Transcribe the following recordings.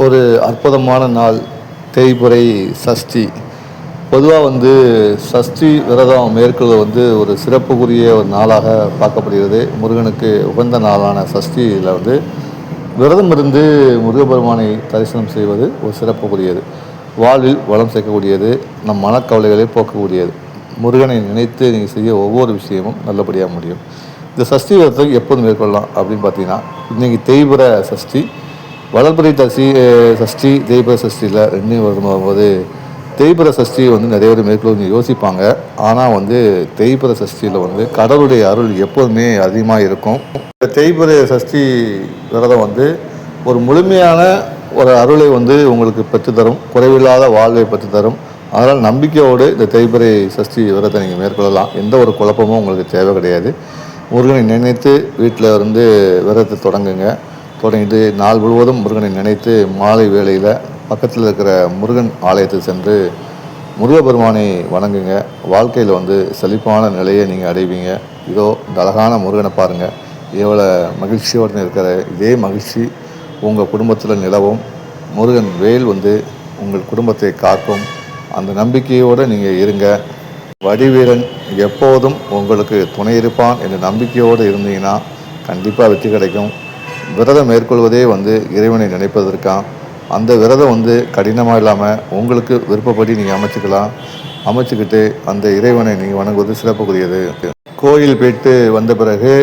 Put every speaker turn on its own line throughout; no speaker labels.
ஒரு அற்புதமான நாள் தேய்பிறை சஷ்டி. பொதுவாக சஷ்டி விரதம் மேற்கொள்வது ஒரு சிறப்புக்குரிய ஒரு நாளாக பார்க்கப்படுகிறது. முருகனுக்கு உகந்த நாளான சஷ்டியில் விரதம் இருந்து முருகப்பெருமானை தரிசனம் செய்வது ஒரு சிறப்புக்குரியது. வாழ்வில் வளம் சேர்க்கக்கூடியது, நம் மனக்கவலைகளை போக்கக்கூடியது. முருகனை நினைத்து நீங்கள் செய்ய ஒவ்வொரு விஷயமும் நல்லபடியாக முடியும். இந்த சஷ்டி விரதத்தை எப்போது மேற்கொள்ளலாம் அப்படின்னு பார்த்தீங்கன்னா, இன்றைக்கி தேய்பிறை சஷ்டி, வளர்பிறை சஷ்டி தேய்பிறை சஷ்டியில் ரெண்டும் வரும்போது தேய்பிறை சஷ்டி நிறைய பேர் மேற்கொள்ள யோசிப்பாங்க. ஆனால் தேய்பிறை சஷ்டியில் கடவுளுடைய அருள் எப்போதுமே அதிகமாக இருக்கும். இந்த தேய்பிறை சஷ்டி விரதம் ஒரு முழுமையான ஒரு அருளை உங்களுக்கு பெற்றுத்தரும், குறைவில்லாத வாழ்வை பெற்றுத்தரும். அதனால் நம்பிக்கையோடு இந்த தேய்பிறை சஷ்டி விரதத்தை நீங்கள் மேற்கொள்ளலாம். எந்த ஒரு குழப்பமும் உங்களுக்கு தேவை கிடையாது. முருகனை நினைத்து வீட்டில் விரதத்தை தொடங்கிட்டு நாள் முழுவதும் முருகனை நினைத்து மாலை வேளையில் பக்கத்தில் இருக்கிற முருகன் ஆலயத்துக்கு சென்று முருகப்பெருமானை வணங்குங்க. வாழ்க்கையில் செழிப்பான நிலையை நீங்கள் அடைவீங்க. இதோ இந்த அழகான முருகனை பாருங்கள், எவ்வளோ மகிழ்ச்சியோடு இருக்கிற. இதே மகிழ்ச்சி உங்கள் குடும்பத்தில் நிலவும். முருகன் வேல் உங்கள் குடும்பத்தை காக்கும். அந்த நம்பிக்கையோடு நீங்கள் இருங்க. வடிவீரன் எப்போதும் உங்களுக்கு துணை இருப்பான் என்ற நம்பிக்கையோடு இருந்தீங்கன்னா கண்டிப்பாக வெற்றி கிடைக்கும். விரதம் மேற்கொள்வதே இறைவனை நினைப்பதற்கான். அந்த விரதம் கடினமாக இல்லாமல் உங்களுக்கு விருப்பப்படி நீங்கள் அமைச்சிக்கிட்டு அந்த இறைவனை நீங்கள் வணங்குவது சிறப்புக்குரியது. கோயில் போயிட்டு வந்த பிறகு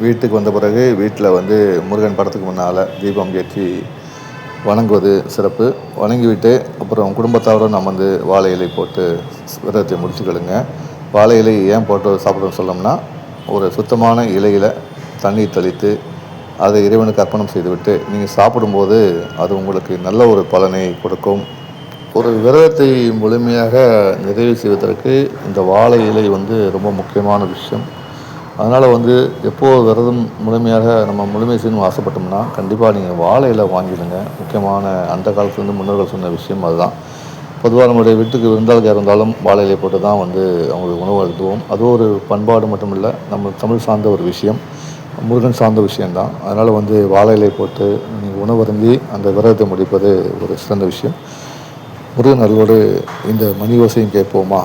வீட்டுக்கு வந்த பிறகு வீட்டில் முருகன் படத்துக்கு முன்னால் தீபம் ஏற்றி வணங்குவது சிறப்பு. வணங்கிவிட்டு அப்புறம் குடும்பத்தோடு நம்ம வாழை இலை போட்டு விரதத்தை முடிச்சுக்கிடுங்க. வாழை இலை ஏன் போட்டு சாப்பிடணும்னு சொல்லணும்னா, ஒரு சுத்தமான இலையில் தண்ணீர் தெளித்து அதை இறைவனுக்கு அர்ப்பணம் செய்துவிட்டு நீங்கள் சாப்பிடும்போது அது உங்களுக்கு நல்ல ஒரு பலனை கொடுக்கும். ஒரு விரதத்தை முழுமையாக நிறைவு செய்வதற்கு இந்த வாழை இலை ரொம்ப முக்கியமான விஷயம். அதனால் எப்போது விரதம் முழுமையாக நம்ம முழுமை செய்யணும்னு ஆசைப்பட்டோம்னா கண்டிப்பாக நீங்கள் வாழை இலை வாங்கிடுங்க. முக்கியமான அந்த காலத்துலேருந்து முன்னோர்கள் சொன்ன விஷயம் அதுதான். பொதுவாக நம்மளுடைய வீட்டுக்கு விருந்தாளுக்கு இருந்தாலும் வாழை இலை போட்டு தான் அவங்களுக்கு உணவு அழுத்துவோம். அது ஒரு பண்பாடு மட்டும் இல்லை, நம்ம தமிழ் சார்ந்த ஒரு விஷயம், முருகன் சார்ந்த விஷயந்தான். அதனால் வாழை இலை போட்டு நீங்கள் உணவருந்தி அந்த விரதத்தை முடிப்பது ஒரு சிறந்த விஷயம். முருகன் அருளோடு இந்த மணி ஓசையும் கேட்போமா?